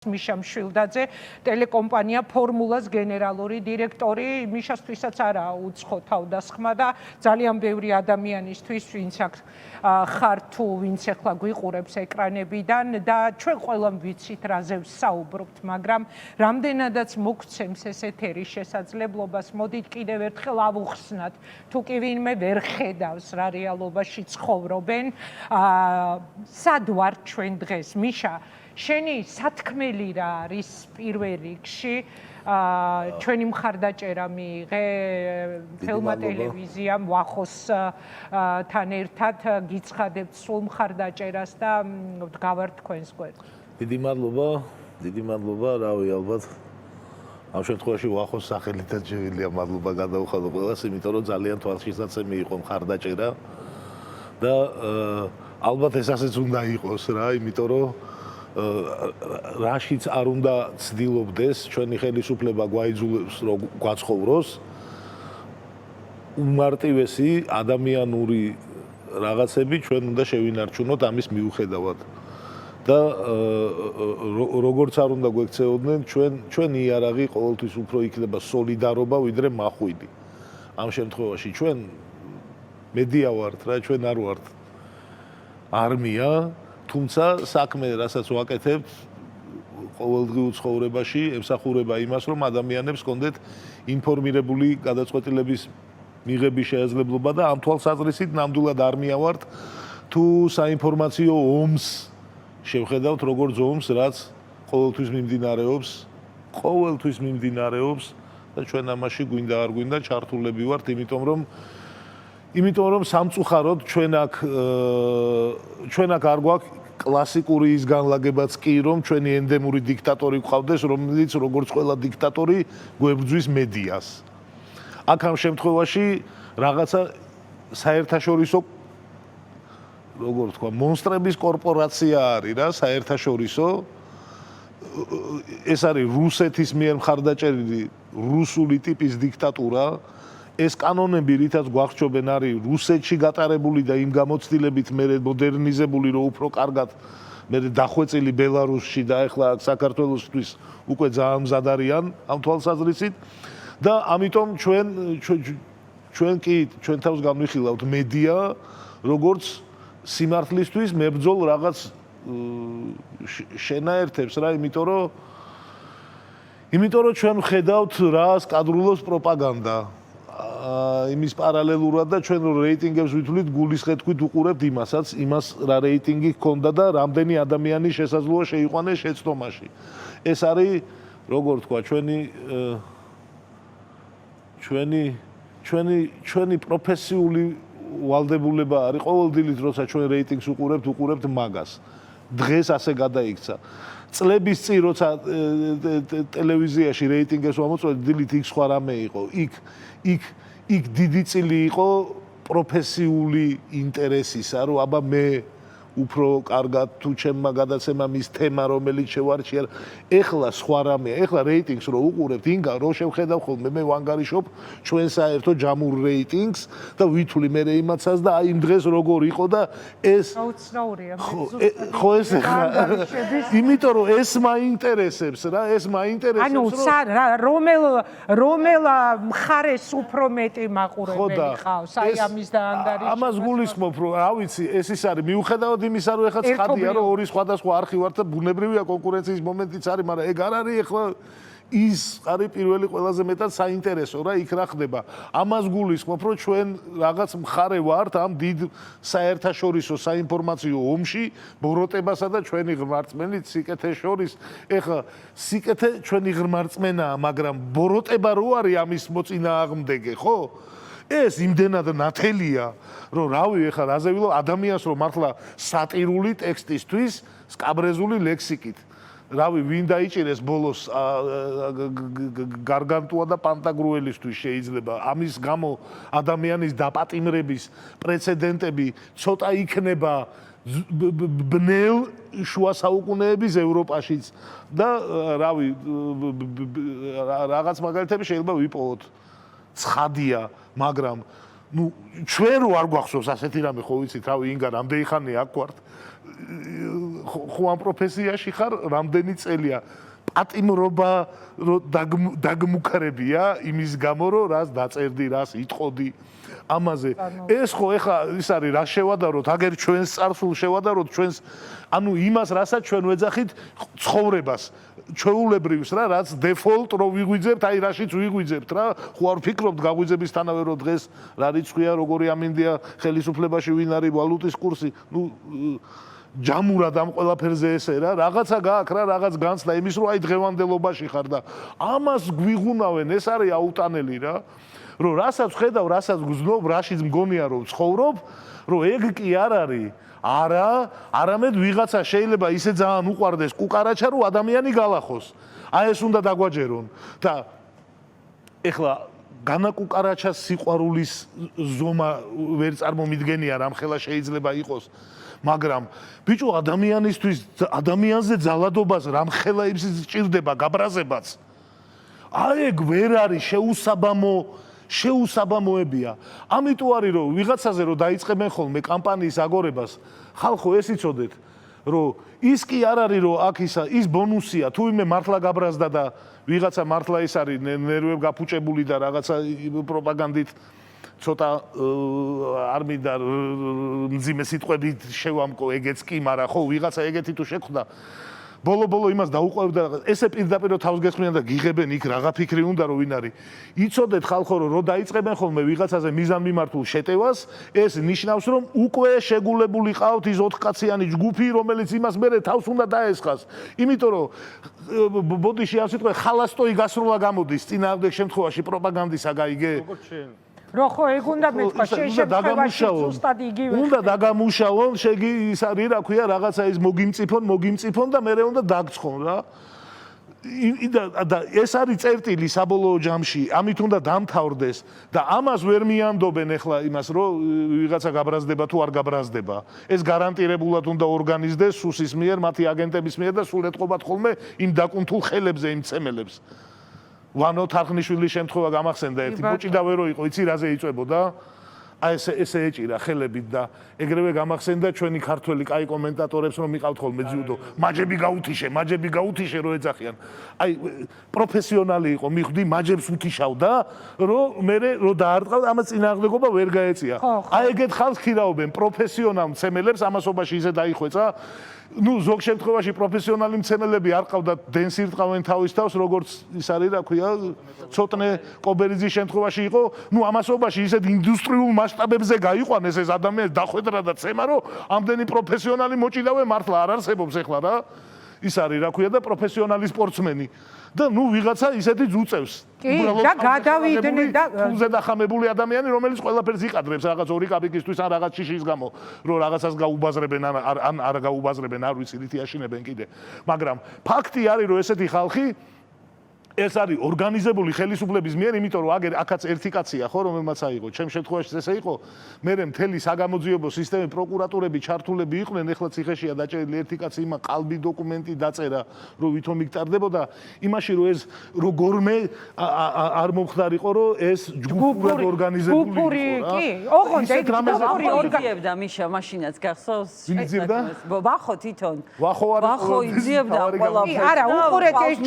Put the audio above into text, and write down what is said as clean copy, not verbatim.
მიშა მშვილდაძე, ტელეკომპანია ფორმულას გენერალური დირექტორი. მიშასთვისაც არაა უცხო თავდასხმა და ძალიან ბევრი ადამიანისთვის, ვინც აქ ხარ თუ ვინც ახლა გვიყურებს ეკრანებიდან და ჩვენ ყველამ ვიცით რაზე ვსაუბრობთ, მაგრამ რამდენადაც მოგცემს ეს ეთერი შესაძლებლობას, მოდით კიდევ ერთხელ ავუხსნათ, თუ კი ვინმე ვერ ხედავს რა რეალობაში ცხოვრობენ, სად ვართ ჩვენ დღეს, მიშა? შენი სათქმელი რა არის პირველ რიგში? ჩვენი მხარდაჭერა მიიღე ფილმა ტელევიზიამ ვახოსთან ერთად გიცხადებთ სულ მხარდაჭერას და ვდგავართ თქვენს გვერდს. დიდი მადლობა, რავი, ალბათ ამ შემთხვევაში ვახოს სახელითაც შეგვიძლია მადლობა გადავხადო ყველას, იმიტომ რომ ძალიან თვალშისაცემი იყო მხარდაჭერა და ალბათ ეს ასეც უნდა იყოს რა, იმიტომ რომ რაშიც არ უნდა ცდილობდეს ჩვენი ხელისუფლება გვაიძულებს რომ გვაცხოვროს უმარტივესი ადამიანური რაღაცები ჩვენ უნდა შევინარჩუნოთ ამის მიუხედავად და როგორც არ უნდა გვექცეოდნენ ჩვენ იარაღი ყოველთვის უფრო იქნება სოლიდარობა ვიდრე მახვილი ამ შემთხვევაში ჩვენ მედია ვართ რა ჩვენ არ ვართ არმია თუმცა საქმე, რასაც ვაკეთებთ ყოველდღიურ ცხოვრებაში, ემსახურება იმას, რომ ადამიანებს ჰქონდეთ ინფორმირებული გადაწყვეტილების მიღების შესაძლებლობა და ამ თვალსაზრისით ნამდვილად არმია ვართ, თუ საინფორმაციო ომს შევხედავთ როგორც ომს, რაც ყოველთვის მიმდინარეობს და ჩვენ ამაში გვინდა არ გვინდა ჩართულები ვართ, იმიტომ რომ სამწუხაროდ ჩვენ აქ არ გვაქვს კლასიკური ის განლაგებაც კი რომ ჩვენი ენდემური დიქტატორი გვყავდეს, რომელიც როგორც ყველა დიქტატორი გვებრძვის მედიას. აქ ამ შემთხვევაში რაღაცა საერთაშორისო როგორ თქვა, მონსტრების კორპორაცია არის რა, საერთაშორისო. ეს არის რუსეთის მიერ მხარდაჭერილი რუსული ტიპის დიქტატურა. ეს კანონები, რითაც გვახსოვენ, არის რუსეთში გატარებული და იმ გამოცდილებით მე მოდერნიზებული, რომ უფრო კარგად მე დახვეწილი ბელარუსში და ახლა საქართველოსთვის უკვე ძალიან მზად არიან ამ თვალსაზრისით და ამიტომ ჩვენ თავს განვიხილავთ მედია როგორც სიმართლისთვის მებრძოლ რაღაც შენაერთებს რა, იმიტომ რომ ჩვენ ვხედავთ რას კადრულობს პროპაგანდა. იმის პარალელურად და ჩვენ რეიტინგებს ვითვლით გულისხეთქვით უყურებთ იმას რა რეიტინგი ჰქონდა და რამდენი ადამიანი შესაძლოა შეიყვანეს შეცდომაში. ეს არის როგორ თქვა ჩვენი პროფესიული ვალდებულება არის ყოველდღიურად როცა ჩვენ რეიტინგს უყურებთ მაგას. დღეს ასე გადაიქცა. წლების წინ როცა ტელევიზიაში რეიტინგებს ვამოწმებთ, დილით იქ სხვა რამე იყო. იქ დიდი წილი იყო პროფესიული ინტერესისა, რომ აბა მე უფრო კარგად თუ ჩემმა გადაცემამ ის თემა რომელიც შევარჩიე, ეხლა სხვა რამეა. ეხლა რეიტინგს რო უყურებთ, ინგა რო შევხედავ ხოლმე მე ვანგარიშობ ჩვენ საერთო ჯამურ რეიტინგს და ვითვლი მე იმაცას და აი იმ დღეს როგორ იყო და ეს უცნაურია. ხო ეს იმიტომ რომ ეს მაინტერესებს რა, ეს მაინტერესებს ანუ რომელ მხარეს უფრო მეტი მაყურებელი ყავს, აი ამის და ანგარიშის. ამას გულისხმობ, რომ რა ვიცი, ეს ის არის მიუხედავად იმისა, რომ ეხლა ცხადია, რომ ორი სხვადასხვა არხი ვართ და ბუნებრივია კონკურენციის მომენტიც არის, მაგრამ ეგ არ არის ეხლა ის არის პირველი ყველაზე მეტად საინტერესო რა, იქ რა ხდება. ამას გულისხმობ, რომ ჩვენ რაღაც მხარე ვართ ამ დიდ საერთაშორისო საინფორმაციო ომში, ბოროტებასა და ჩვენი ღმერთმენით სიკეთეს შორის. ეხლა სიკეთე ჩვენი ღმერთმენაა, მაგრამ ბოროტება რო არის ამის მოწინააღმდეგე, ხო? ეს იმდენად ნათელია, რომ რავი, ეხლა რაზე ვილო ადამიანს რომ მართლა სატირული ტექსტისთვის სკაბრეზული ლექსიკით. რავი, ვინ დაიჭირეს ბოლოს გარგანტუა და პანტაგრუელისთვის შეიძლება. ამის გამო ადამიანის დაპატიმრების პრეცედენტები ცოტა იქნება ბნელ შუა საუკუნეების ევროპაშიც და რავი, რაღაც მაგალითები შეიძლება ვიპოვოთ. ცხადია, მაგრამ ჩვენ რო არ გვახსოვს ასეთი რამე, ხო ვიცით, რავი, ინგა რამდენი ხანია აქ ვართ. ხო ამ პროფესიაში ხარ რამდენი წელია პატიმრობა დაგმუქრებია იმის გამო რომ რას დაწერდი, რას იტყოდი ამაზე. ეს ხო ეხლა ის არის რა შევადაროთ, აგერ ჩვენს წარსულ შევადაროთ ჩვენს ანუ იმას რასაც ჩვენ ვეძახით ცხოვრებას. ჩვეულებრივს რა რაც დეფოლტ რო ვიღვიძებთ, აი რაშიც ვიღვიძებთ რა. ხო არ ვფიქრობთ გაღვიძებისთანავე რომ დღეს რა რიცხვია, როგორი ამინდია ხელისუფლებაში, ვინ არის ვალუტის კურსი. ნუ ჯამურად ამ ყველაფერზე ესე რა, რაღაცა გააქვს რა, რაღაც განცდა იმის რომ აი დღევანდელობაში ხარ და ამას გვიღუნავენ, ეს არის აუტანელი რა. რომ რასაც ხედავ, რასაც გზნობ, რაშიც მგონია რომ ცხოვრობ, რომ ეგ კი არ არის. არა, არამედ ვიღაცა შეიძლება ისე ძალიან უყვარდეს კუკარაჩა, რომ ადამიანი გალახოს. აი ეს უნდა დაგვაჯერონ და ეხლა განაკუკარაჩას სიყვარულის ზომა ვერ წარმომიდგენია რამხელა შეიძლება იყოს. მაგრამ ბიჭო ადამიანისთვის ადამიანზე ძალადობას რამხელა ის ჭირდება გაბრაზებაც. აი ეგ ვერ არის შეუსაბამოებია. ამიტომ არის რომ ვიღაცაზე რომ დაიწყებენ ხოლმე კამპანიის აგორებას, ხალხო ეს იცოდეთ, რომ ის კი არ არის რომ აქ ის ბონუსია, თუ იმე მართლა გაბრაზდა და ვიღაცა მართლა ის არის ნერვებ გაფუჭებული და რაღაცა პროპაგანდით ცოტა არ მინდა მძიმე სიტყვებით შევამკო ეგეც კი, მაგრამ ხო ვიღაცა ეგეთი თუ შეხვდა ბოლო იმას დაუყვევდა ესე პირდაპირ თავს გესმიან და გიღებენ იქ რაღა ფიქრი უნდა რომ ვინ არის. იცოდეთ ხალხო რომ დაიწყებენ ხოლმე ვიღაცაზე მიზანმიმართულ შეტევას, ეს ნიშნავს რომ უკვე შეგულებული ყავთ ის 4 კაციანი ჯგუფი, რომელიც იმას მერე თავს უნდა დაესხას. იმიტომ რომ ბოდიში ამ სიტყვე ხალასტოი გასროლა გამოდის წინააღმდეგ შემთხვევაში პროპაგანდისა გაიგე. რო ხო ეგ უნდა მეთქვა შეშემთხვევაში ზუსტად იგივე უნდა დაგამუშავონ ის არის რა ქვია რაღაცა ის მოგიმწიფონ და მე უნდა დაგცხონ რა და ეს არის წერტილი საბოლოო ჯამში ამით უნდა დამთავრდეს და ამას ვერ მიანდობენ ეხლა იმას რომ ვიღაცა გაბრაზდება თუ არ გაბრაზდება ეს გარანტირებულად უნდა ორგანიზდეს სუსის მიერ მათი აგენტების მიერ და სულ ეთყობათ ხოლმე იმ დაკუნთულ ხელებზე იმ ცემელებს ვანო თარხნიშვილის შემთხვევა გამახსენდა ერთი ბუჭიდავე რო იყო იცი რაზე იწვებოდა აი ესე ეჭირა ხელებით და ეგრევე გამახსენდა ჩვენი ქართველი კაი კომენტატორებს რომ მიყავთ ხოლმე ძიუდო მაჯები გაუთიშე რო ეძახიან აი პროფესიონალი იყო მიხვდი მაჯებს უთიშავდა რომ მე რო დაარტყავ ამას წინააღმდეგობა ვერ გაეწია აი ეგეთ ხალხს ხირავენ პროფესიონალ მცემელებს ამასობაში ისე დაიხვეწა ნუ ზოგ შემთხვევაში პროფესიონალი მცემელები არ ყავდათ დენს ირტყავენ თავის თავს როგორც ის არის რა ქვია ცოტნე კობერიძის შემთხვევაში იყო ნუ ამასობაში ისეთ ინდუსტრიულ მასშტაბებზე გაიყვანეს ეს ადამიანი დახვედრა და ცემა რომ ამდენი პროფესიონალი მოჭიდავე მართლა არ არსებობს ეხლა რა ის არის რა ქვია და პროფესიონალი სპორტსმენი და ნუ ვიღაცა ისეთი ძუწევს და გადავიდნენ და ფულზე დახამებული ადამიანი რომელიც ყველაფერს იყადრებს რაღაც ორი კაპიკისთვის ან რაღაც შიშის გამო რომ რაღაცას გაუბაზრებენ ან არ გაუბაზრებენ არ ვიცი რითი აშინებენ კიდე მაგრამ ფაქტი არის რომ ესეთი ხალხი ეს არის ორგანიზებული ხელისუფლების მიერ, იმიტომ რომ აგერ აქაც ერთი კაცია ხო, რომელმაც აიღო. ჩემ შემთხვევაში ესე იყო, მე მთელი საგამოძიებო სისტემი პროკურატურები ჩართულები იყვნენ, ეხლა ციხეშია დაჭერილი ერთი კაცი იმა ყალბი დოკუმენტი დაწერა, რომ ვითომ იქტარდებოდა, იმაში რომ ეს როგორმე არ მომხდარიყო, რომ ეს ჯგუფურად ორგანიზებული იყო. კი, ოღონდ ეგ ჯგუფური ორგანიზებდა მიშა მაშინაც გახსოვს? ვინ იძიებდა? ვახო თვითონ. ვახო იძიებდა ყველაფერს. არა, უყურეთ ეს